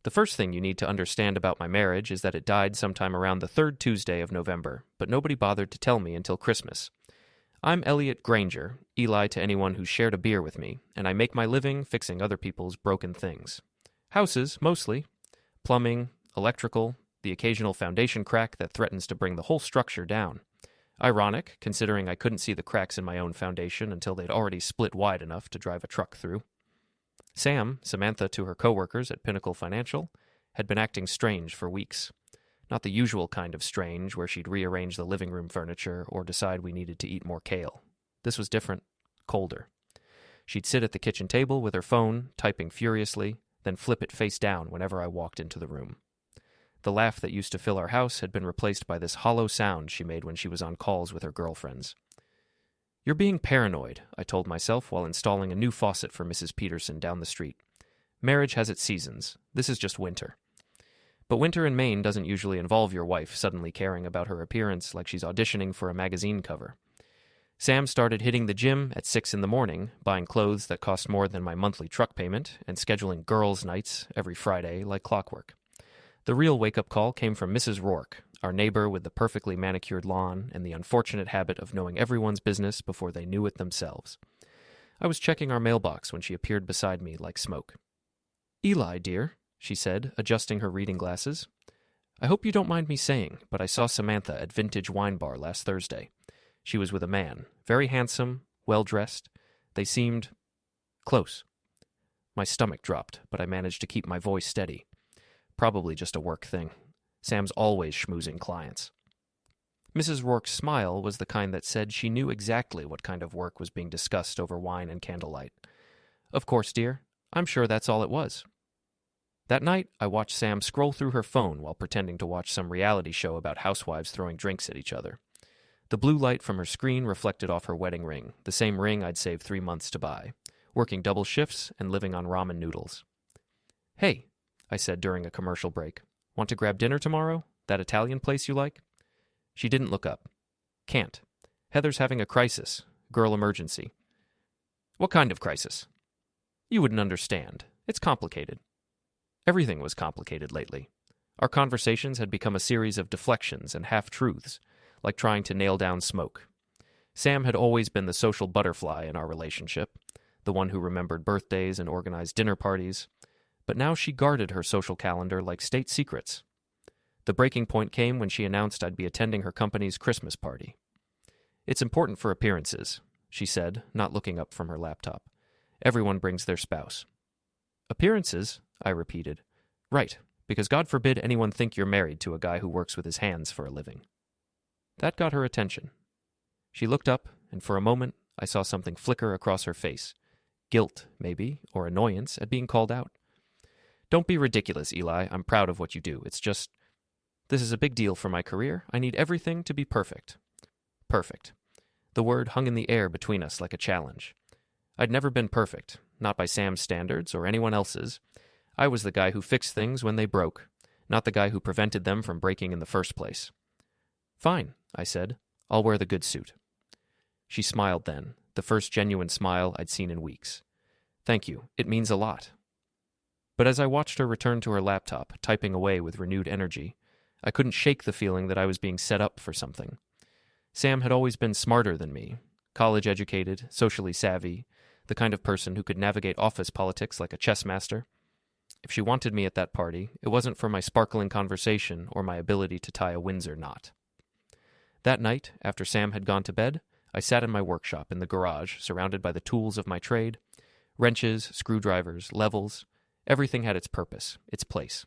The first thing you need to understand about my marriage is that it died sometime around the third Tuesday of November, but nobody bothered to tell me until Christmas. I'm Eliot Granger, Eli to anyone who's shared a beer with me, and I make my living fixing other people's broken things. Houses, mostly. Plumbing, electrical, the occasional foundation crack that threatens to bring the whole structure down. Ironic, considering I couldn't see the cracks in my own foundation until they'd already split wide enough to drive a truck through. Sam, Samantha to her coworkers at Pinnacle Financial, had been acting strange for weeks. Not the usual kind of strange where she'd rearrange the living room furniture or decide we needed to eat more kale. This was different, colder. She'd sit at the kitchen table with her phone, typing furiously, then flip it face down whenever I walked into the room. The laugh that used to fill our house had been replaced by this hollow sound she made when she was on calls with her girlfriends. "You're being paranoid," I told myself while installing a new faucet for Mrs. Peterson down the street. "Marriage has its seasons. This is just winter." But winter in Maine doesn't usually involve your wife suddenly caring about her appearance like she's auditioning for a magazine cover. Sam started hitting the gym at 6 in the morning, buying clothes that cost more than my monthly truck payment, and scheduling girls' nights every Friday like clockwork. The real wake-up call came from Mrs. Rourke, our neighbor with the perfectly manicured lawn and the unfortunate habit of knowing everyone's business before they knew it themselves. I was checking our mailbox when she appeared beside me like smoke. "Eli, dear," she said, adjusting her reading glasses. "I hope you don't mind me saying, but I saw Samantha at Vintage Wine Bar last Thursday. She was with a man, very handsome, well-dressed. They seemed close." My stomach dropped, but I managed to keep my voice steady. Probably just a work thing. Sam's always schmoozing clients. Mrs. Rourke's smile was the kind that said she knew exactly what kind of work was being discussed over wine and candlelight. "Of course, dear. I'm sure that's all it was." That night, I watched Sam scroll through her phone while pretending to watch some reality show about housewives throwing drinks at each other. The blue light from her screen reflected off her wedding ring, the same ring I'd saved 3 months to buy, working double shifts and living on ramen noodles. "Hey," I said during a commercial break, "want to grab dinner tomorrow? That Italian place you like?" She didn't look up. "Can't. Heather's having a crisis. Girl emergency." "What kind of crisis?" "You wouldn't understand. It's complicated." Everything was complicated lately. Our conversations had become a series of deflections and half-truths, like trying to nail down smoke. Sam had always been the social butterfly in our relationship, the one who remembered birthdays and organized dinner parties, but now she guarded her social calendar like state secrets. The breaking point came when she announced I'd be attending her company's Christmas party. "It's important for appearances," she said, not looking up from her laptop. "Everyone brings their spouse." "Appearances?" I repeated. "Right, because God forbid anyone think you're married to a guy who works with his hands for a living." That got her attention. She looked up, and for a moment I saw something flicker across her face. Guilt, maybe, or annoyance at being called out. "Don't be ridiculous, Eli. I'm proud of what you do. It's just, this is a big deal for my career. I need everything to be perfect." Perfect. The word hung in the air between us like a challenge. I'd never been perfect, not by Sam's standards or anyone else's. I was the guy who fixed things when they broke, not the guy who prevented them from breaking in the first place. "Fine," I said. "I'll wear the good suit." She smiled then, the first genuine smile I'd seen in weeks. "Thank you. It means a lot." But as I watched her return to her laptop, typing away with renewed energy, I couldn't shake the feeling that I was being set up for something. Sam had always been smarter than me, college-educated, socially savvy, the kind of person who could navigate office politics like a chess master. If she wanted me at that party, it wasn't for my sparkling conversation or my ability to tie a Windsor knot. That night, after Sam had gone to bed, I sat in my workshop in the garage, surrounded by the tools of my trade. Wrenches, screwdrivers, levels. Everything had its purpose, its place.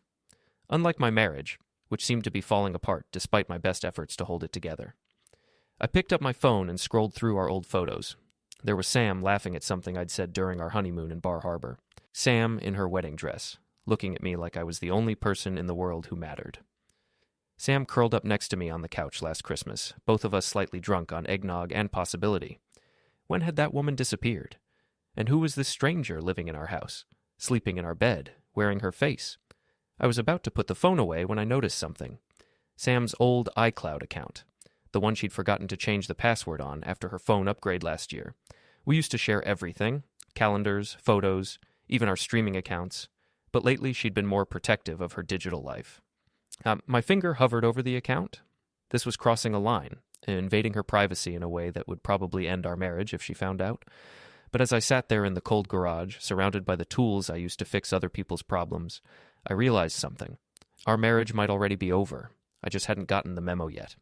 Unlike my marriage, which seemed to be falling apart despite my best efforts to hold it together. I picked up my phone and scrolled through our old photos. There was Sam laughing at something I'd said during our honeymoon in Bar Harbor. Sam in her wedding dress, looking at me like I was the only person in the world who mattered. Sam curled up next to me on the couch last Christmas, both of us slightly drunk on eggnog and possibility. When had that woman disappeared? And who was this stranger living in our house, sleeping in our bed, wearing her face? I was about to put the phone away when I noticed something. Sam's old iCloud account, the one she'd forgotten to change the password on after her phone upgrade last year. We used to share everything, calendars, photos, even our streaming accounts, but lately she'd been more protective of her digital life. My finger hovered over the account. This was crossing a line, invading her privacy in a way that would probably end our marriage if she found out. But as I sat there in the cold garage, surrounded by the tools I used to fix other people's problems, I realized something. Our marriage might already be over. I just hadn't gotten the memo yet.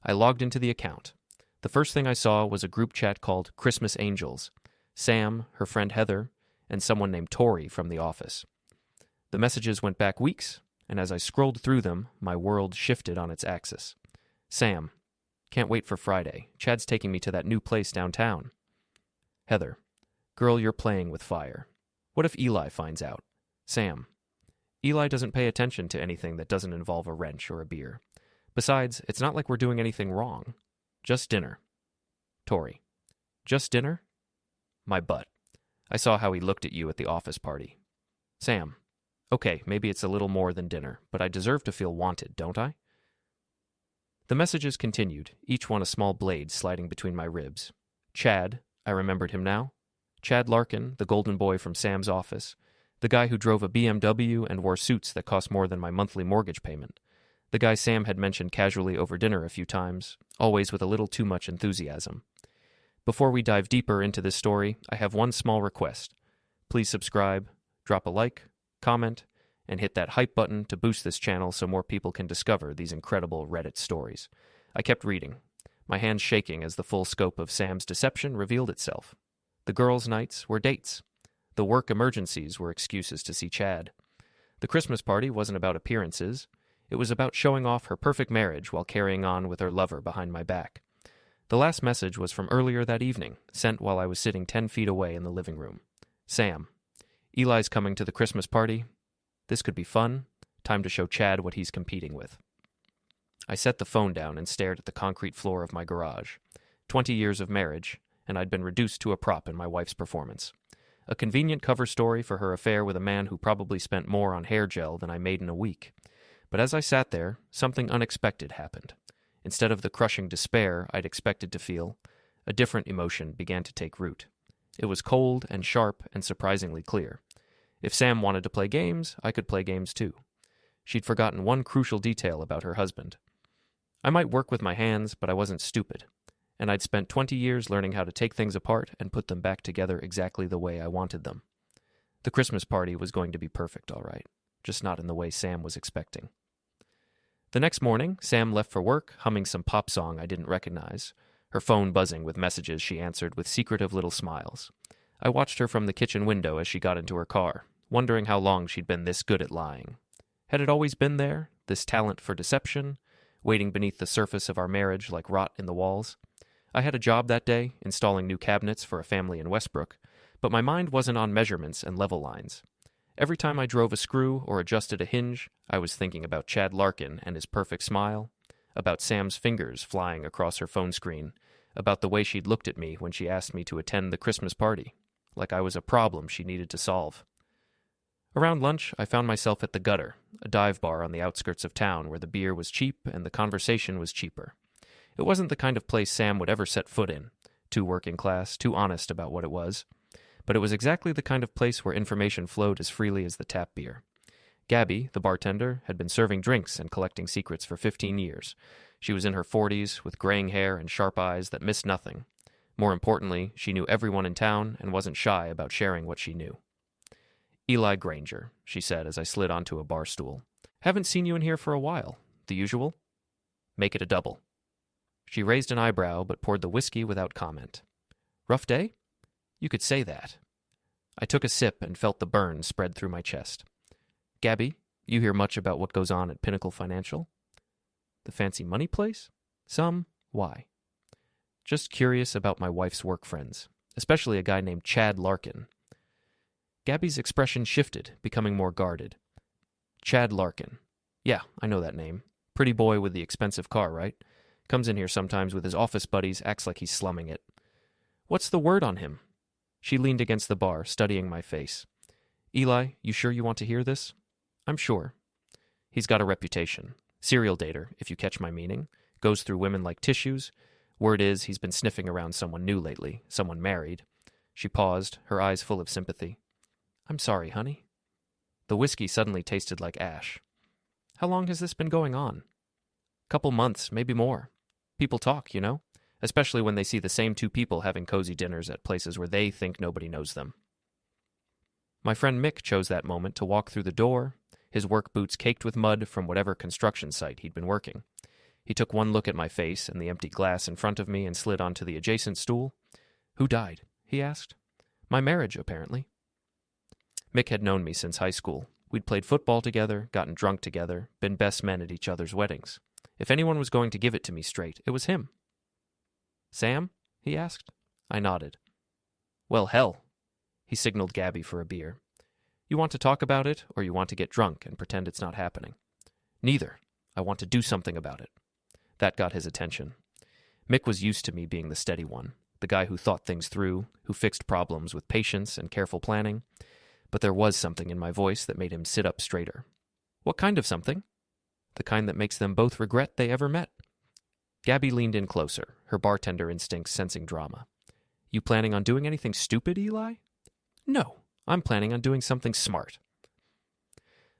I logged into the account. The first thing I saw was a group chat called Christmas Angels. Sam, her friend Heather, and someone named Tori from the office. The messages went back weeks, and as I scrolled through them, my world shifted on its axis. Sam, can't wait for Friday. Chad's taking me to that new place downtown. Heather, girl, you're playing with fire. What if Eli finds out? Sam, Eli doesn't pay attention to anything that doesn't involve a wrench or a beer. Besides, it's not like we're doing anything wrong. Just dinner. Tori, just dinner? My butt. I saw how he looked at you at the office party. Sam, okay, maybe it's a little more than dinner, but I deserve to feel wanted, don't I? The messages continued, each one a small blade sliding between my ribs. Chad, I remembered him now. Chad Larkin, the golden boy from Sam's office. The guy who drove a BMW and wore suits that cost more than my monthly mortgage payment. The guy Sam had mentioned casually over dinner a few times, always with a little too much enthusiasm. Before we dive deeper into this story, I have one small request. Please subscribe, drop a like, comment, and hit that hype button to boost this channel so more people can discover these incredible Reddit stories. I kept reading, my hands shaking as the full scope of Sam's deception revealed itself. The girls' nights were dates. The work emergencies were excuses to see Chad. The Christmas party wasn't about appearances. It was about showing off her perfect marriage while carrying on with her lover behind my back. The last message was from earlier that evening, sent while I was sitting 10 feet away in the living room. Sam, Eli's coming to the Christmas party. This could be fun. Time to show Chad what he's competing with. I set the phone down and stared at the concrete floor of my garage. 20 years of marriage, and I'd been reduced to a prop in my wife's performance. A convenient cover story for her affair with a man who probably spent more on hair gel than I made in a week. But as I sat there, something unexpected happened. Instead of the crushing despair I'd expected to feel, a different emotion began to take root. It was cold and sharp and surprisingly clear. If Sam wanted to play games, I could play games too. She'd forgotten one crucial detail about her husband. I might work with my hands, but I wasn't stupid. And I'd spent 20 years learning how to take things apart and put them back together exactly the way I wanted them. The Christmas party was going to be perfect, all right, just not in the way Sam was expecting. The next morning, Sam left for work, humming some pop song I didn't recognize, her phone buzzing with messages she answered with secretive little smiles. I watched her from the kitchen window as she got into her car, wondering how long she'd been this good at lying. Had it always been there, this talent for deception, waiting beneath the surface of our marriage like rot in the walls? I had a job that day, installing new cabinets for a family in Westbrook, but my mind wasn't on measurements and level lines. Every time I drove a screw or adjusted a hinge, I was thinking about Chad Larkin and his perfect smile, about Sam's fingers flying across her phone screen, about the way she'd looked at me when she asked me to attend the Christmas party, like I was a problem she needed to solve. Around lunch, I found myself at the Gutter, a dive bar on the outskirts of town where the beer was cheap and the conversation was cheaper. It wasn't the kind of place Sam would ever set foot in, too working class, too honest about what it was. But it was exactly the kind of place where information flowed as freely as the tap beer. Gabby, the bartender, had been serving drinks and collecting secrets for 15 years. She was in her 40s, with graying hair and sharp eyes that missed nothing. More importantly, she knew everyone in town and wasn't shy about sharing what she knew. Eliot Granger, she said as I slid onto a bar stool. Haven't seen you in here for a while. The usual? Make it a double. She raised an eyebrow but poured the whiskey without comment. Rough day? You could say that. I took a sip and felt the burn spread through my chest. Gabby, you hear much about what goes on at Pinnacle Financial? The fancy money place? Some. Why? Just curious about my wife's work friends, especially a guy named Chad Larkin. Gabby's expression shifted, becoming more guarded. Chad Larkin. Yeah, I know that name. Pretty boy with the expensive car, right? Comes in here sometimes with his office buddies, acts like he's slumming it. What's the word on him? She leaned against the bar, studying my face. Eli, you sure you want to hear this? I'm sure. He's got a reputation. Serial dater, if you catch my meaning. Goes through women like tissues. Word is he's been sniffing around someone new lately, someone married. She paused, her eyes full of sympathy. I'm sorry, honey. The whiskey suddenly tasted like ash. How long has this been going on? Couple months, maybe more. People talk, you know? Especially when they see the same two people having cozy dinners at places where they think nobody knows them. My friend Mick chose that moment to walk through the door, his work boots caked with mud from whatever construction site he'd been working. He took one look at my face and the empty glass in front of me and slid onto the adjacent stool. "Who died?" he asked. "My marriage, apparently." Mick had known me since high school. We'd played football together, gotten drunk together, been best men at each other's weddings. If anyone was going to give it to me straight, it was him. "Sam?" he asked. I nodded. "Well, hell." He signaled Gabby for a beer. "You want to talk about it, or you want to get drunk and pretend it's not happening?" "Neither. I want to do something about it." That got his attention. Mick was used to me being the steady one, the guy who thought things through, who fixed problems with patience and careful planning. But there was something in my voice that made him sit up straighter. "What kind of something?" "The kind that makes them both regret they ever met." Gabby leaned in closer, her bartender instincts sensing drama. "You planning on doing anything stupid, Eli?" "No, I'm planning on doing something smart."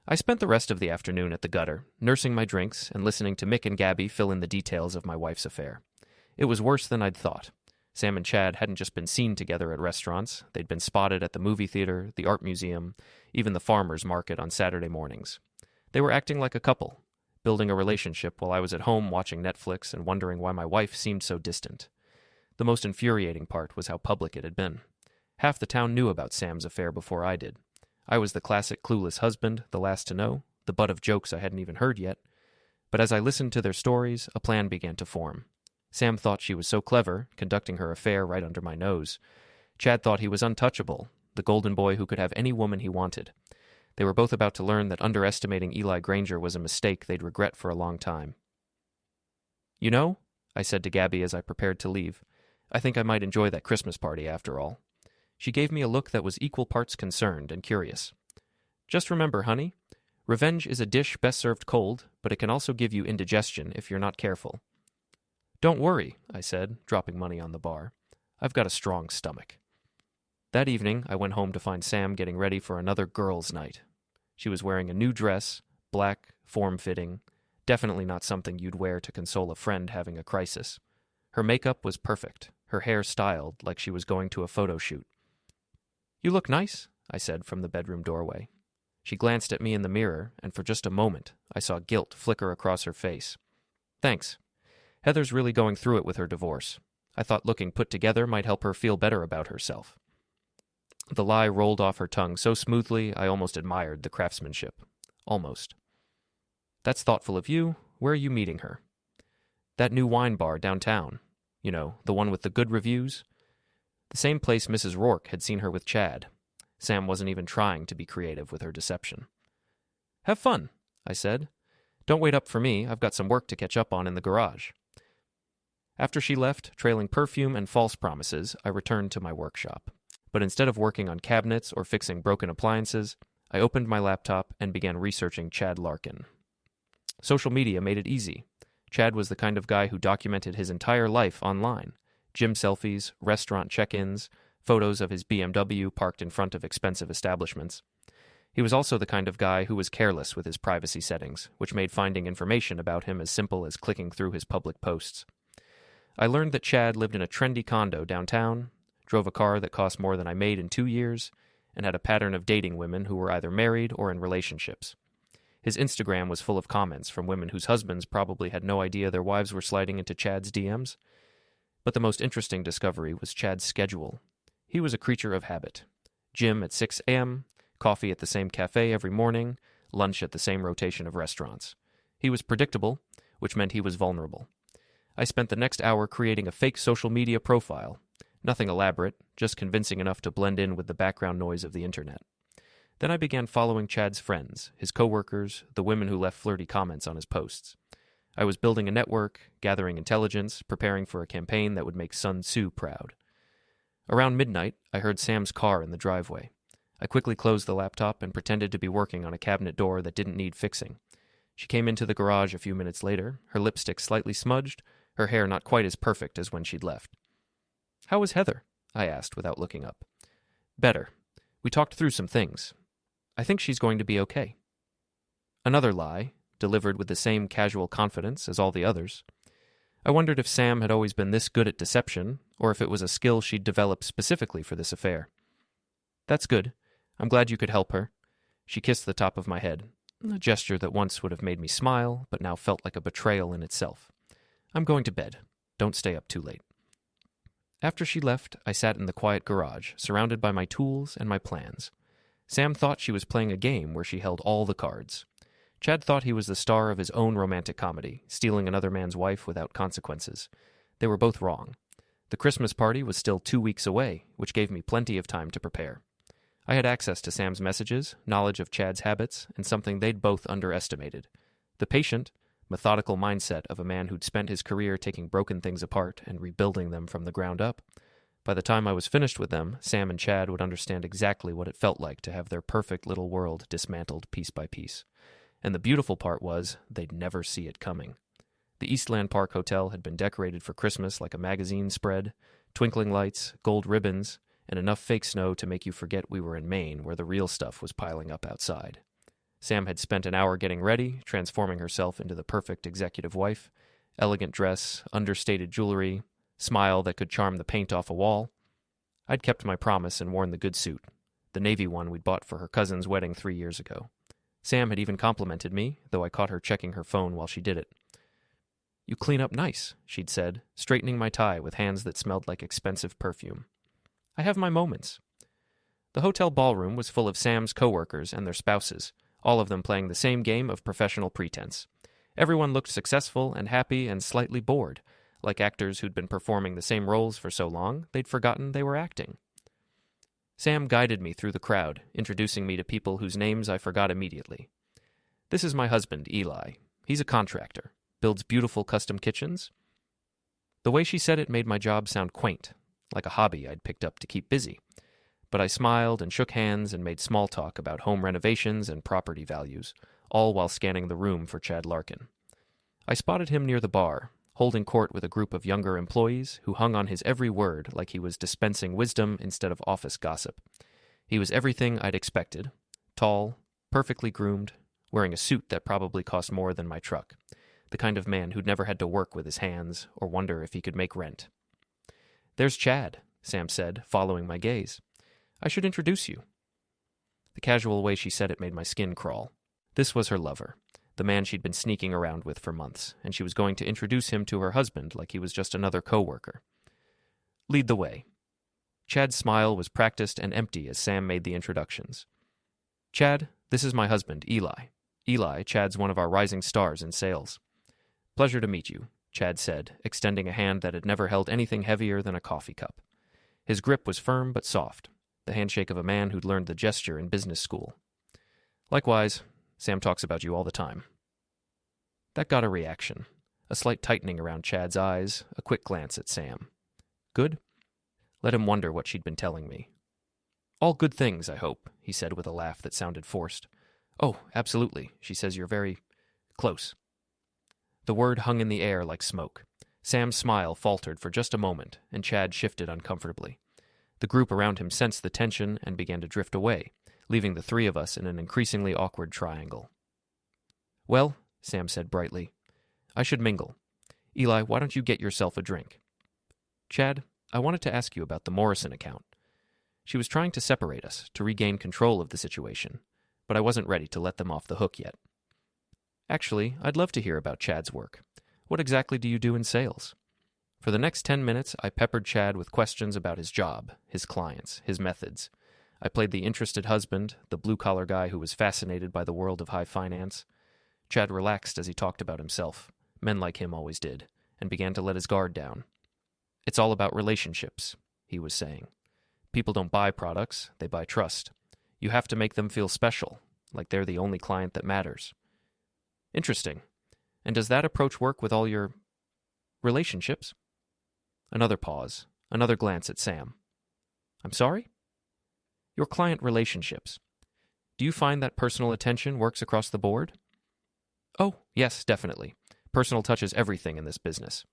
I spent the rest of the afternoon at the gutter, nursing my drinks and listening to Mick and Gabby fill in the details of my wife's affair. It was worse than I'd thought. Sam and Chad hadn't just been seen together at restaurants, they'd been spotted at the movie theater, the art museum, even the farmer's market on Saturday mornings. They were acting like a couple, building a relationship while I was at home watching Netflix and wondering why my wife seemed so distant. The most infuriating part was how public it had been. Half the town knew about Sam's affair before I did. I was the classic clueless husband, the last to know, the butt of jokes I hadn't even heard yet. But as I listened to their stories, a plan began to form. Sam thought she was so clever, conducting her affair right under my nose. Chad thought he was untouchable, the golden boy who could have any woman he wanted. They were both about to learn that underestimating Eli Granger was a mistake they'd regret for a long time. "You know," I said to Gabby as I prepared to leave, "I think I might enjoy that Christmas party after all." She gave me a look that was equal parts concerned and curious. "Just remember, honey, revenge is a dish best served cold, but it can also give you indigestion if you're not careful." "Don't worry," I said, dropping money on the bar. "I've got a strong stomach." That evening, I went home to find Sam getting ready for another girls' night. She was wearing a new dress, black, form-fitting, definitely not something you'd wear to console a friend having a crisis. Her makeup was perfect, her hair styled like she was going to a photo shoot. "You look nice," I said from the bedroom doorway. She glanced at me in the mirror, and for just a moment, I saw guilt flicker across her face. "Thanks. Heather's really going through it with her divorce. I thought looking put together might help her feel better about herself." The lie rolled off her tongue so smoothly I almost admired the craftsmanship. Almost. "That's thoughtful of you. Where are you meeting her?" "That new wine bar downtown. You know, the one with the good reviews." The same place Mrs. Rourke had seen her with Chad. Sam wasn't even trying to be creative with her deception. "Have fun," I said. "Don't wait up for me. I've got some work to catch up on in the garage." After she left, trailing perfume and false promises, I returned to my workshop. But instead of working on cabinets or fixing broken appliances, I opened my laptop and began researching Chad Larkin. Social media made it easy. Chad was the kind of guy who documented his entire life online. Gym selfies, restaurant check-ins, photos of his BMW parked in front of expensive establishments. He was also the kind of guy who was careless with his privacy settings, which made finding information about him as simple as clicking through his public posts. I learned that Chad lived in a trendy condo downtown, drove a car that cost more than I made in 2 years, and had a pattern of dating women who were either married or in relationships. His Instagram was full of comments from women whose husbands probably had no idea their wives were sliding into Chad's DMs. But the most interesting discovery was Chad's schedule. He was a creature of habit. Gym at 6 a.m., coffee at the same cafe every morning, lunch at the same rotation of restaurants. He was predictable, which meant he was vulnerable. I spent the next hour creating a fake social media profile. Nothing elaborate, just convincing enough to blend in with the background noise of the internet. Then I began following Chad's friends, his coworkers, the women who left flirty comments on his posts. I was building a network, gathering intelligence, preparing for a campaign that would make Sun Tzu proud. Around midnight, I heard Sam's car in the driveway. I quickly closed the laptop and pretended to be working on a cabinet door that didn't need fixing. She came into the garage a few minutes later, her lipstick slightly smudged, her hair not quite as perfect as when she'd left. "How was Heather?" I asked without looking up. "Better. We talked through some things." I think she's going to be okay. Another lie, delivered with the same casual confidence as all the others. I wondered if Sam had always been this good at deception, or if it was a skill she'd developed specifically for this affair. That's good. I'm glad you could help her. She kissed the top of my head, a gesture that once would have made me smile, but now felt like a betrayal in itself. I'm going to bed. Don't stay up too late. After she left, I sat in the quiet garage, surrounded by my tools and my plans. Sam thought she was playing a game where she held all the cards. Chad thought he was the star of his own romantic comedy, stealing another man's wife without consequences. They were both wrong. The Christmas party was still 2 weeks away, which gave me plenty of time to prepare. I had access to Sam's messages, knowledge of Chad's habits, and something they'd both underestimated. The patient, methodical mindset of a man who'd spent his career taking broken things apart and rebuilding them from the ground up. By the time I was finished with them, Sam and Chad would understand exactly what it felt like to have their perfect little world dismantled piece by piece. And the beautiful part was, they'd never see it coming. The Eastland Park Hotel had been decorated for Christmas like a magazine spread, twinkling lights, gold ribbons, and enough fake snow to make you forget we were in Maine, where the real stuff was piling up outside. Sam had spent an hour getting ready, transforming herself into the perfect executive wife, elegant dress, understated jewelry, smile that could charm the paint off a wall. I'd kept my promise and worn the good suit, the navy one we'd bought for her cousin's wedding 3 years ago. Sam had even complimented me, though I caught her checking her phone while she did it. "You clean up nice," she'd said, straightening my tie with hands that smelled like expensive perfume. I have my moments. The hotel ballroom was full of Sam's coworkers and their spouses, all of them playing the same game of professional pretense. Everyone looked successful and happy and slightly bored, like actors who'd been performing the same roles for so long they'd forgotten they were acting. Sam guided me through the crowd, introducing me to people whose names I forgot immediately. "This is my husband, Eli. He's a contractor, builds beautiful custom kitchens." The way she said it made my job sound quaint, like a hobby I'd picked up to keep busy. But I smiled and shook hands and made small talk about home renovations and property values, all while scanning the room for Chad Larkin. I spotted him near the bar, holding court with a group of younger employees who hung on his every word like he was dispensing wisdom instead of office gossip. He was everything I'd expected: tall, perfectly groomed, wearing a suit that probably cost more than my truck, the kind of man who'd never had to work with his hands or wonder if he could make rent. "There's Chad," Sam said, following my gaze. "I should introduce you." The casual way she said it made my skin crawl. This was her lover, the man she'd been sneaking around with for months, and she was going to introduce him to her husband like he was just another coworker. "Lead the way." Chad's smile was practiced and empty as Sam made the introductions. "Chad, this is my husband, Eli. Eli, Chad's one of our rising stars in sales." "Pleasure to meet you," Chad said, extending a hand that had never held anything heavier than a coffee cup. His grip was firm but soft, the handshake of a man who'd learned the gesture in business school. "Likewise, Sam talks about you all the time." That got a reaction, a slight tightening around Chad's eyes, a quick glance at Sam. "Good?" Let him wonder what she'd been telling me. "All good things, I hope," he said with a laugh that sounded forced. "Oh, absolutely. She says you're very close." The word hung in the air like smoke. Sam's smile faltered for just a moment, and Chad shifted uncomfortably. The group around him sensed the tension and began to drift away, leaving the three of us in an increasingly awkward triangle. "Well," Sam said brightly, "I should mingle. Eli, why don't you get yourself a drink?" "Chad, I wanted to ask you about the Morrison account." She was trying to separate us, to regain control of the situation, but I wasn't ready to let them off the hook yet. "Actually, I'd love to hear about Chad's work. What exactly do you do in sales?" For the next 10 minutes, I peppered Chad with questions about his job, his clients, his methods. I played the interested husband, the blue-collar guy who was fascinated by the world of high finance. Chad relaxed as he talked about himself, men like him always did, and began to let his guard down. "It's all about relationships," he was saying. "People don't buy products, they buy trust. You have to make them feel special, like they're the only client that matters." "Interesting. And does that approach work with all your relationships?" Another pause, another glance at Sam. "I'm sorry?" "Your client relationships. Do you find that personal attention works across the board?" "Oh, yes, definitely. Personal touch is everything in this business."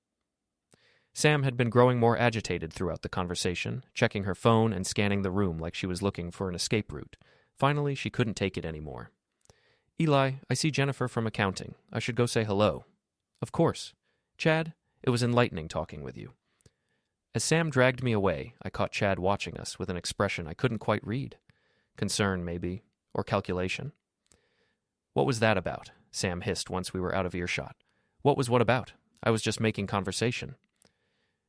Sam had been growing more agitated throughout the conversation, checking her phone and scanning the room like she was looking for an escape route, Finally, she couldn't take it anymore. "Eli, I see Jennifer from accounting. I should go say hello." "Of course. Chad, it was enlightening talking with you." As Sam dragged me away, I caught Chad watching us with an expression I couldn't quite read. Concern, maybe, or calculation. "What was that about?" Sam hissed once we were out of earshot. "What was what about? I was just making conversation."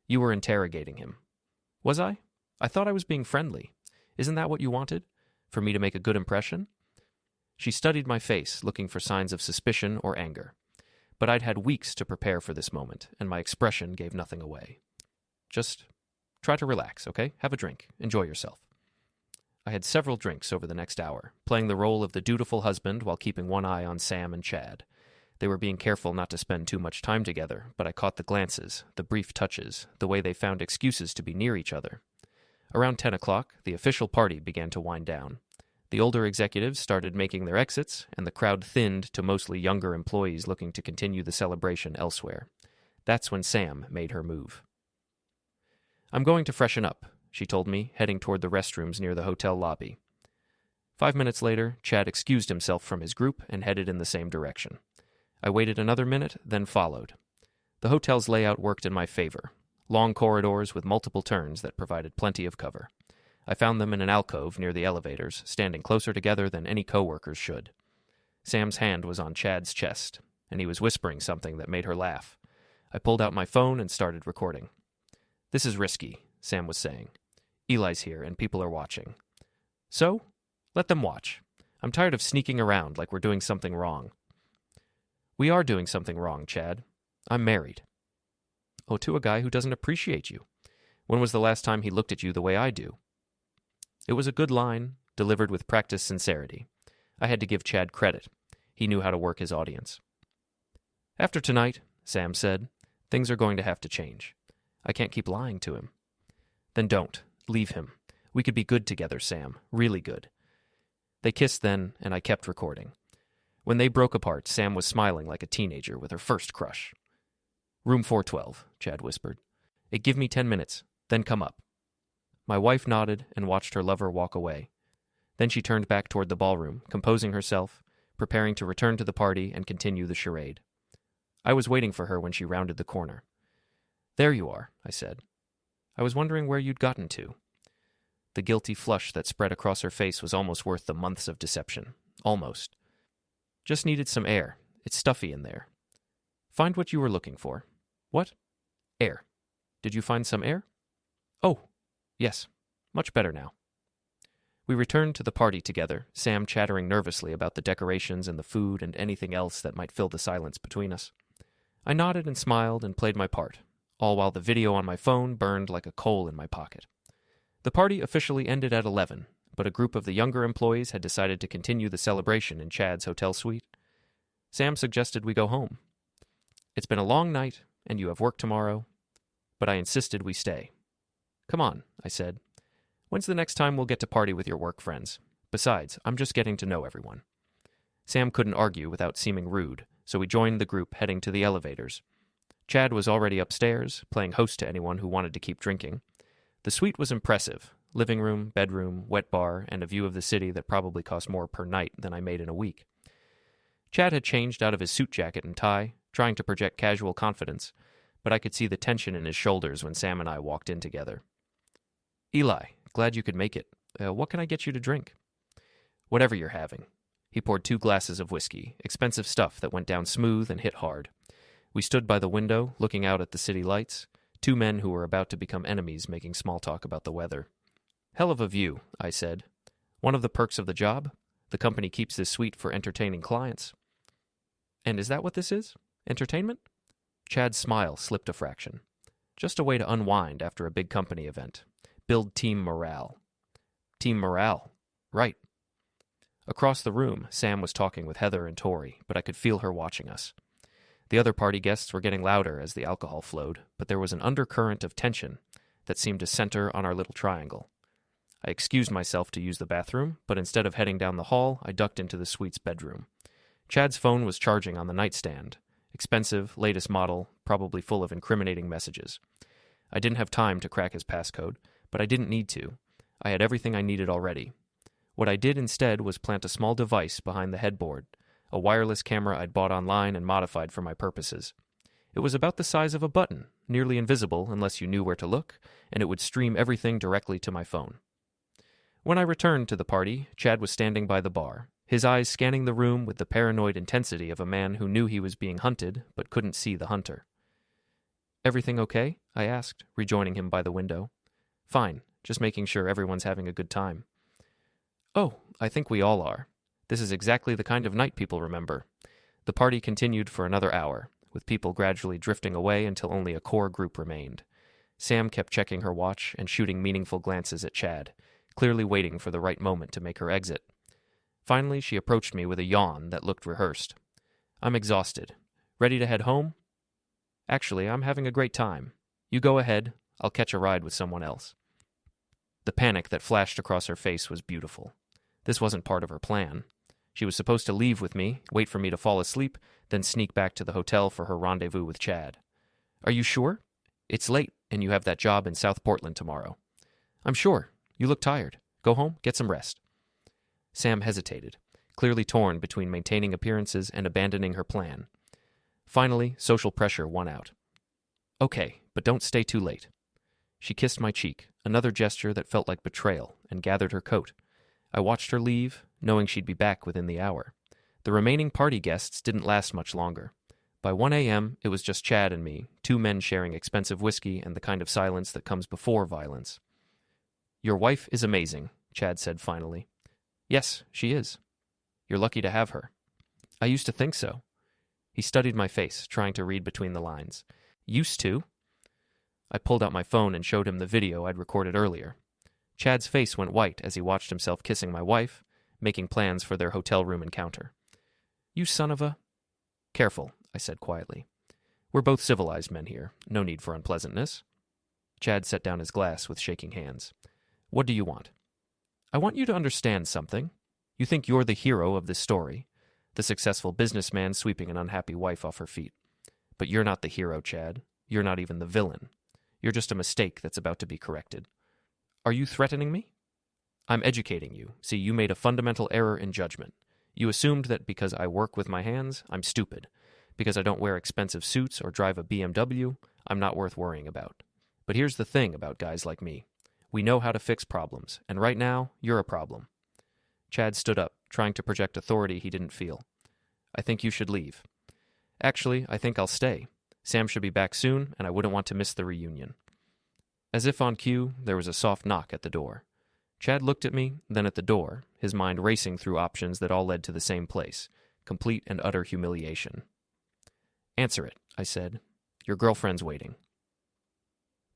"You were interrogating him." "Was I? I thought I was being friendly. Isn't that what you wanted? For me to make a good impression?" She studied my face, looking for signs of suspicion or anger. But I'd had weeks to prepare for this moment, and my expression gave nothing away. "Just try to relax, okay? Have a drink. Enjoy yourself." I had several drinks over the next hour, playing the role of the dutiful husband while keeping one eye on Sam and Chad. They were being careful not to spend too much time together, but I caught the glances, the brief touches, the way they found excuses to be near each other. Around 10 o'clock, the official party began to wind down. The older executives started making their exits, and the crowd thinned to mostly younger employees looking to continue the celebration elsewhere. That's when Sam made her move. "I'm going to freshen up," she told me, heading toward the restrooms near the hotel lobby. 5 minutes later, Chad excused himself from his group and headed in the same direction. I waited another minute, then followed. The hotel's layout worked in my favor. Long corridors with multiple turns that provided plenty of cover. I found them in an alcove near the elevators, standing closer together than any co-workers should. Sam's hand was on Chad's chest, and he was whispering something that made her laugh. I pulled out my phone and started recording. "This is risky," Sam was saying. "Eli's here, and people are watching." "So? Let them watch. I'm tired of sneaking around like we're doing something wrong." "We are doing something wrong, Chad. I'm married." "Oh, to a guy who doesn't appreciate you. When was the last time he looked at you the way I do?" It was a good line, delivered with practiced sincerity. I had to give Chad credit. He knew how to work his audience. "After tonight," Sam said, "things are going to have to change. I can't keep lying to him." "Then don't. Leave him. We could be good together, Sam. Really good." They kissed then, and I kept recording. When they broke apart, Sam was smiling like a teenager with her first crush. "Room 412, Chad whispered. "Give me 10 minutes, then come up." My wife nodded and watched her lover walk away. Then she turned back toward the ballroom, composing herself, preparing to return to the party and continue the charade. I was waiting for her when she rounded the corner. "There you are," I said. "I was wondering where you'd gotten to." The guilty flush that spread across her face was almost worth the months of deception. Almost. "Just needed some air. It's stuffy in there." "Find what you were looking for." "What?" "Air. Did you find some air?" "Oh, yes. Much better now." We returned to the party together, Sam chattering nervously about the decorations and the food and anything else that might fill the silence between us. I nodded and smiled and played my part, all while the video on my phone burned like a coal in my pocket. The party officially ended at 11, but a group of the younger employees had decided to continue the celebration in Chad's hotel suite. Sam suggested we go home. "It's been a long night, and you have work tomorrow," but I insisted we stay. "Come on," I said. "When's the next time we'll get to party with your work friends? Besides, I'm just getting to know everyone." Sam couldn't argue without seeming rude, so we joined the group heading to the elevators. Chad was already upstairs, playing host to anyone who wanted to keep drinking. The suite was impressive. Living room, bedroom, wet bar, and a view of the city that probably cost more per night than I made in a week. Chad had changed out of his suit jacket and tie, trying to project casual confidence, but I could see the tension in his shoulders when Sam and I walked in together. "Eli, glad you could make it. What can I get you to drink?" "Whatever you're having." He poured 2 glasses of whiskey, expensive stuff that went down smooth and hit hard. We stood by the window, looking out at the city lights, 2 men who were about to become enemies making small talk about the weather. "Hell of a view," I said. "One of the perks of the job? The company keeps this suite for entertaining clients." "And is that what this is? Entertainment?" Chad's smile slipped a fraction. "Just a way to unwind after a big company event. Build team morale." "Team morale. Right." Across the room, Sam was talking with Heather and Tori, but I could feel her watching us. The other party guests were getting louder as the alcohol flowed, but there was an undercurrent of tension that seemed to center on our little triangle. I excused myself to use the bathroom, but instead of heading down the hall, I ducked into the suite's bedroom. Chad's phone was charging on the nightstand. Expensive, latest model, probably full of incriminating messages. I didn't have time to crack his passcode, but I didn't need to. I had everything I needed already. What I did instead was plant a small device behind the headboard, a wireless camera I'd bought online and modified for my purposes. It was about the size of a button, nearly invisible unless you knew where to look, and it would stream everything directly to my phone. When I returned to the party, Chad was standing by the bar, his eyes scanning the room with the paranoid intensity of a man who knew he was being hunted but couldn't see the hunter. "Everything okay?" I asked, rejoining him by the window. "Fine, just making sure everyone's having a good time." "Oh, I think we all are. This is exactly the kind of night people remember." The party continued for another hour, with people gradually drifting away until only a core group remained. Sam kept checking her watch and shooting meaningful glances at Chad, clearly waiting for the right moment to make her exit. Finally, she approached me with a yawn that looked rehearsed. "I'm exhausted. Ready to head home?" "Actually, I'm having a great time. You go ahead. I'll catch a ride with someone else." The panic that flashed across her face was beautiful. This wasn't part of her plan. She was supposed to leave with me, wait for me to fall asleep, then sneak back to the hotel for her rendezvous with Chad. "Are you sure? It's late, and you have that job in South Portland tomorrow." "I'm sure. You look tired. Go home, get some rest." Sam hesitated, clearly torn between maintaining appearances and abandoning her plan. Finally, social pressure won out. "Okay, but don't stay too late." She kissed my cheek, another gesture that felt like betrayal, and gathered her coat. I watched her leave, knowing she'd be back within the hour. The remaining party guests didn't last much longer. By 1 a.m., it was just Chad and me, two men sharing expensive whiskey and the kind of silence that comes before violence. "Your wife is amazing," Chad said finally. "Yes, she is. You're lucky to have her." "I used to think so." He studied my face, trying to read between the lines. "Used to?" I pulled out my phone and showed him the video I'd recorded earlier. Chad's face went white as he watched himself kissing my wife, making plans for their hotel room encounter. "You son of a—" "Careful," I said quietly. "We're both civilized men here. No need for unpleasantness." Chad set down his glass with shaking hands. "What do you want?" "I want you to understand something. You think you're the hero of this story, the successful businessman sweeping an unhappy wife off her feet. But you're not the hero, Chad. You're not even the villain. You're just a mistake that's about to be corrected." "Are you threatening me?" "I'm educating you. See, you made a fundamental error in judgment. You assumed that because I work with my hands, I'm stupid. Because I don't wear expensive suits or drive a BMW, I'm not worth worrying about. But here's the thing about guys like me. We know how to fix problems, and right now, you're a problem." Chad stood up, trying to project authority he didn't feel. "I think you should leave." "Actually, I think I'll stay. Sam should be back soon, and I wouldn't want to miss the reunion." As if on cue, there was a soft knock at the door. Chad looked at me, then at the door, his mind racing through options that all led to the same place, complete and utter humiliation. "Answer it," I said. "Your girlfriend's waiting."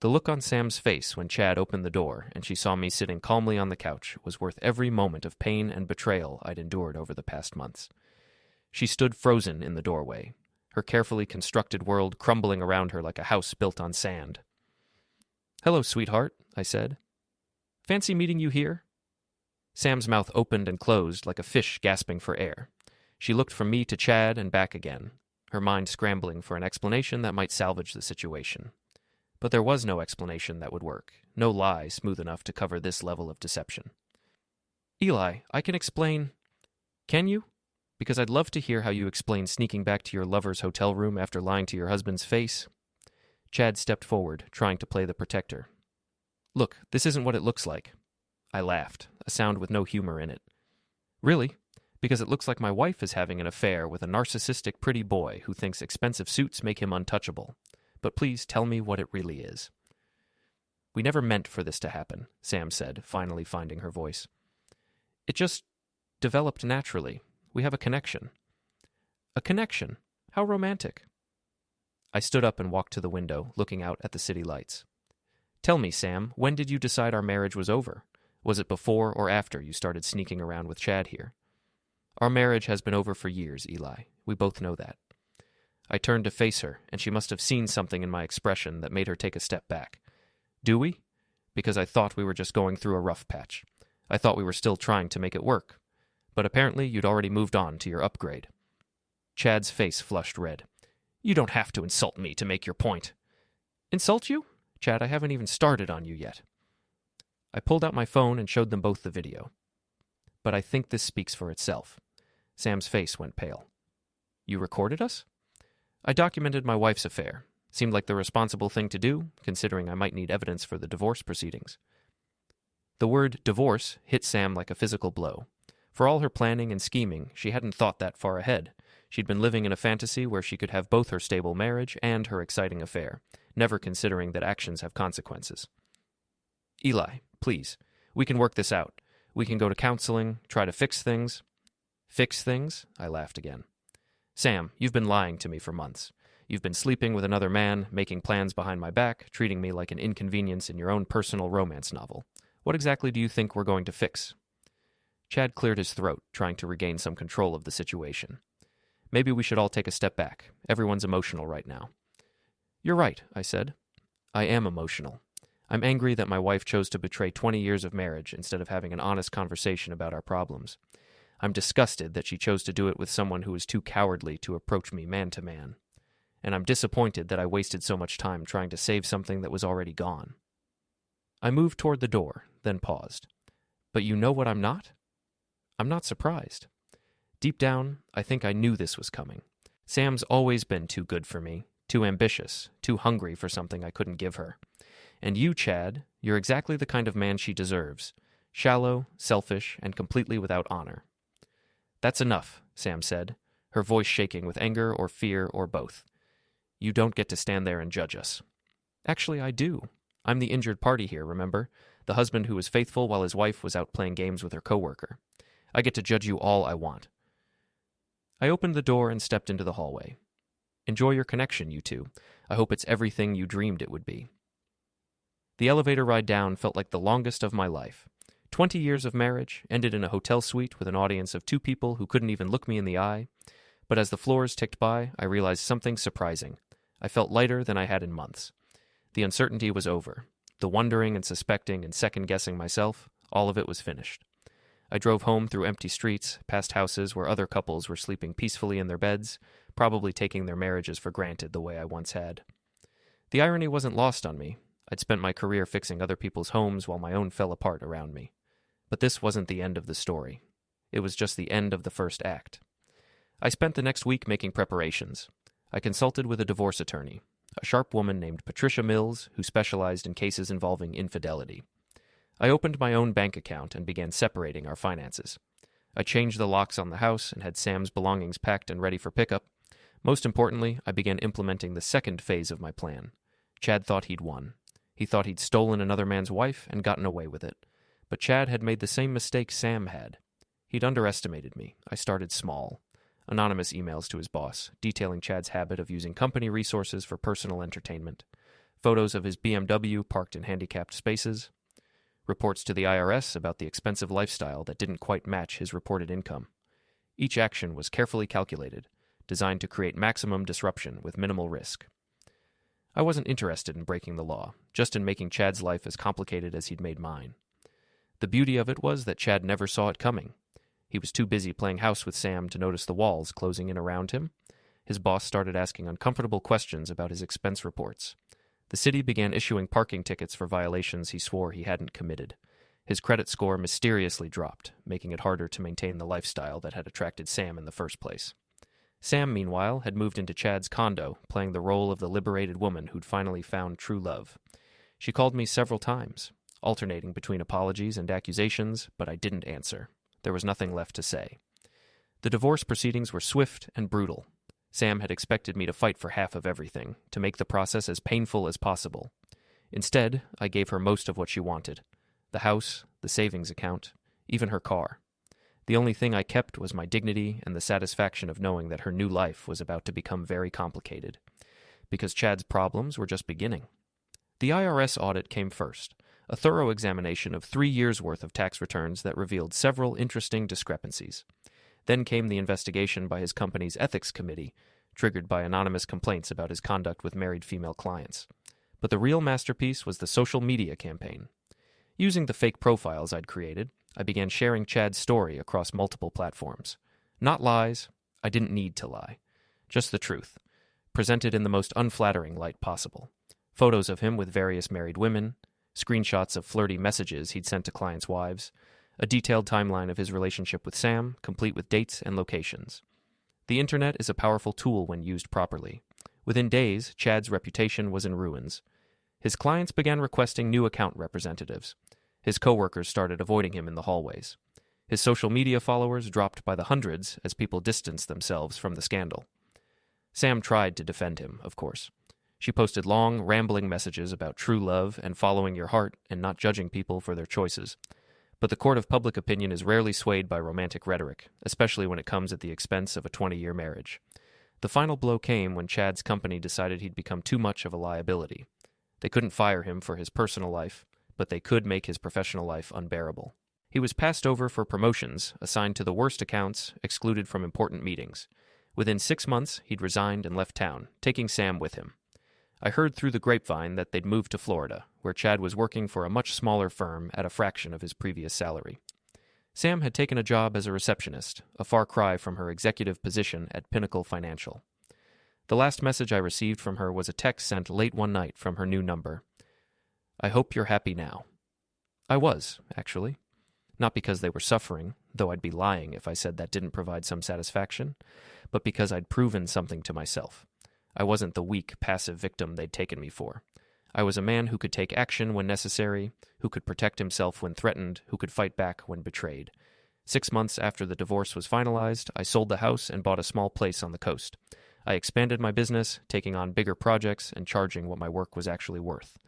The look on Sam's face when Chad opened the door and she saw me sitting calmly on the couch was worth every moment of pain and betrayal I'd endured over the past months. She stood frozen in the doorway, her carefully constructed world crumbling around her like a house built on sand. "Hello, sweetheart," I said. "Fancy meeting you here?" Sam's mouth opened and closed like a fish gasping for air. She looked from me to Chad and back again, her mind scrambling for an explanation that might salvage the situation. But there was no explanation that would work, no lie smooth enough to cover this level of deception. "Eli, I can explain—" "Can you? Because I'd love to hear how you explain sneaking back to your lover's hotel room after lying to your husband's face." Chad stepped forward, trying to play the protector. "Look, this isn't what it looks like." I laughed, a sound with no humor in it. "Really? Because it looks like my wife is having an affair with a narcissistic pretty boy who thinks expensive suits make him untouchable. But please tell me what it really is." "We never meant for this to happen," Sam said, finally finding her voice. "It just developed naturally. We have a connection." "A connection? How romantic." I stood up and walked to the window, looking out at the city lights. "Tell me, Sam, when did you decide our marriage was over? Was it before or after you started sneaking around with Chad here?" "Our marriage has been over for years, Eli. We both know that." I turned to face her, and she must have seen something in my expression that made her take a step back. "Do we?" "Because I thought we were just going through a rough patch. I thought we were still trying to make it work. But apparently you'd already moved on to your upgrade." Chad's face flushed red. "You don't have to insult me to make your point." "Insult you? Chad, I haven't even started on you yet." I pulled out my phone and showed them both the video. but I think this speaks for itself. Sam's face went pale. You recorded us? I documented my wife's affair. Seemed like the responsible thing to do, considering I might need evidence for the divorce proceedings. The word divorce hit Sam like a physical blow. For all her planning and scheming, she hadn't thought that far ahead. She'd been living in a fantasy where she could have both her stable marriage and her exciting affair, never considering that actions have consequences. Eli, please, we can work this out. We can go to counseling, try to fix things. Fix things? I laughed again. Sam, you've been lying to me for months. You've been sleeping with another man, making plans behind my back, treating me like an inconvenience in your own personal romance novel. What exactly do you think we're going to fix? Chad cleared his throat, trying to regain some control of the situation. Maybe we should all take a step back. Everyone's emotional right now. You're right, I said. I am emotional. I'm angry that my wife chose to betray 20 years of marriage instead of having an honest conversation about our problems. I'm disgusted that she chose to do it with someone who was too cowardly to approach me man to man. And I'm disappointed that I wasted so much time trying to save something that was already gone. I moved toward the door, then paused. But you know what I'm not? I'm not surprised. Deep down, I think I knew this was coming. Sam's always been too good for me, too ambitious, too hungry for something I couldn't give her. And you, Chad, you're exactly the kind of man she deserves. Shallow, selfish, and completely without honor. That's enough, Sam said, her voice shaking with anger or fear or both. You don't get to stand there and judge us. Actually, I do. I'm the injured party here, remember? The husband who was faithful while his wife was out playing games with her coworker. I get to judge you all I want. I opened the door and stepped into the hallway. Enjoy your connection, you two. I hope it's everything you dreamed it would be. The elevator ride down felt like the longest of my life. 20 years of marriage ended in a hotel suite with an audience of 2 people who couldn't even look me in the eye. But as the floors ticked by, I realized something surprising. I felt lighter than I had in months. The uncertainty was over. The wondering and suspecting and second-guessing myself, all of it was finished. I drove home through empty streets, past houses where other couples were sleeping peacefully in their beds, probably taking their marriages for granted the way I once had. The irony wasn't lost on me. I'd spent my career fixing other people's homes while my own fell apart around me. But this wasn't the end of the story. It was just the end of the first act. I spent the next week making preparations. I consulted with a divorce attorney, a sharp woman named Patricia Mills, who specialized in cases involving infidelity. I opened my own bank account and began separating our finances. I changed the locks on the house and had Sam's belongings packed and ready for pickup. Most importantly, I began implementing the second phase of my plan. Chad thought he'd won. He thought he'd stolen another man's wife and gotten away with it. But Chad had made the same mistake Sam had. He'd underestimated me. I started small. Anonymous emails to his boss, detailing Chad's habit of using company resources for personal entertainment. Photos of his BMW parked in handicapped spaces. Reports to the IRS about the expensive lifestyle that didn't quite match his reported income. Each action was carefully calculated, designed to create maximum disruption with minimal risk. I wasn't interested in breaking the law, just in making Chad's life as complicated as he'd made mine. The beauty of it was that Chad never saw it coming. He was too busy playing house with Sam to notice the walls closing in around him. His boss started asking uncomfortable questions about his expense reports. The city began issuing parking tickets for violations he swore he hadn't committed. His credit score mysteriously dropped, making it harder to maintain the lifestyle that had attracted Sam in the first place. Sam, meanwhile, had moved into Chad's condo, playing the role of the liberated woman who'd finally found true love. She called me several times, alternating between apologies and accusations, but I didn't answer. There was nothing left to say. The divorce proceedings were swift and brutal. Sam had expected me to fight for half of everything, to make the process as painful as possible. Instead, I gave her most of what she wanted. The house, the savings account, even her car. The only thing I kept was my dignity and the satisfaction of knowing that her new life was about to become very complicated. Because Chad's problems were just beginning. The IRS audit came first, a thorough examination of 3 years' worth of tax returns that revealed several interesting discrepancies. Then came the investigation by his company's ethics committee, triggered by anonymous complaints about his conduct with married female clients. But the real masterpiece was the social media campaign. Using the fake profiles I'd created, I began sharing Chad's story across multiple platforms. Not lies. I didn't need to lie. Just the truth, presented in the most unflattering light possible. Photos of him with various married women, screenshots of flirty messages he'd sent to clients' wives, A detailed timeline of his relationship with Sam, complete with dates and locations. The internet is a powerful tool when used properly. Within days, Chad's reputation was in ruins. His clients began requesting new account representatives. His coworkers started avoiding him in the hallways. His social media followers dropped by the hundreds as people distanced themselves from the scandal. Sam tried to defend him, of course. She posted long, rambling messages about true love and following your heart and not judging people for their choices. But the court of public opinion is rarely swayed by romantic rhetoric, especially when it comes at the expense of a 20-year marriage. The final blow came when Chad's company decided he'd become too much of a liability. They couldn't fire him for his personal life, but they could make his professional life unbearable. He was passed over for promotions, assigned to the worst accounts, excluded from important meetings. Within 6 months, he'd resigned and left town, taking Sam with him. I heard through the grapevine that they'd moved to Florida, where Chad was working for a much smaller firm at a fraction of his previous salary. Sam had taken a job as a receptionist, a far cry from her executive position at Pinnacle Financial. The last message I received from her was a text sent late one night from her new number. "I hope you're happy now." I was, actually. Not because they were suffering, though I'd be lying if I said that didn't provide some satisfaction, but because I'd proven something to myself. I wasn't the weak, passive victim they'd taken me for. I was a man who could take action when necessary, who could protect himself when threatened, who could fight back when betrayed. 6 months after the divorce was finalized, I sold the house and bought a small place on the coast. I expanded my business, taking on bigger projects and charging what my work was actually worth.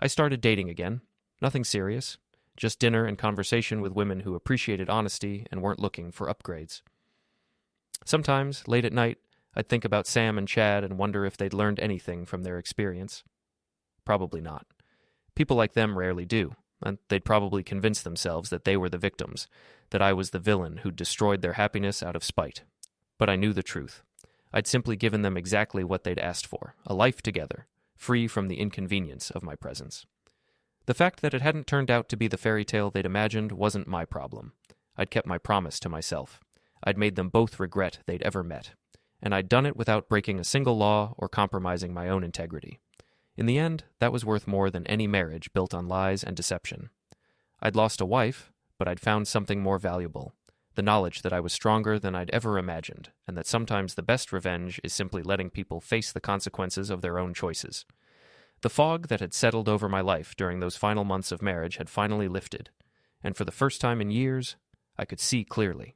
I started dating again. Nothing serious. Just dinner and conversation with women who appreciated honesty and weren't looking for upgrades. Sometimes, late at night, I'd think about Sam and Chad and wonder if they'd learned anything from their experience. Probably not. People like them rarely do, and they'd probably convince themselves that they were the victims, that I was the villain who'd destroyed their happiness out of spite. But I knew the truth. I'd simply given them exactly what they'd asked for, a life together, free from the inconvenience of my presence. The fact that it hadn't turned out to be the fairy tale they'd imagined wasn't my problem. I'd kept my promise to myself. I'd made them both regret they'd ever met. And I'd done it without breaking a single law or compromising my own integrity. In the end, that was worth more than any marriage built on lies and deception. I'd lost a wife, but I'd found something more valuable, the knowledge that I was stronger than I'd ever imagined, and that sometimes the best revenge is simply letting people face the consequences of their own choices. The fog that had settled over my life during those final months of marriage had finally lifted, and for the first time in years, I could see clearly.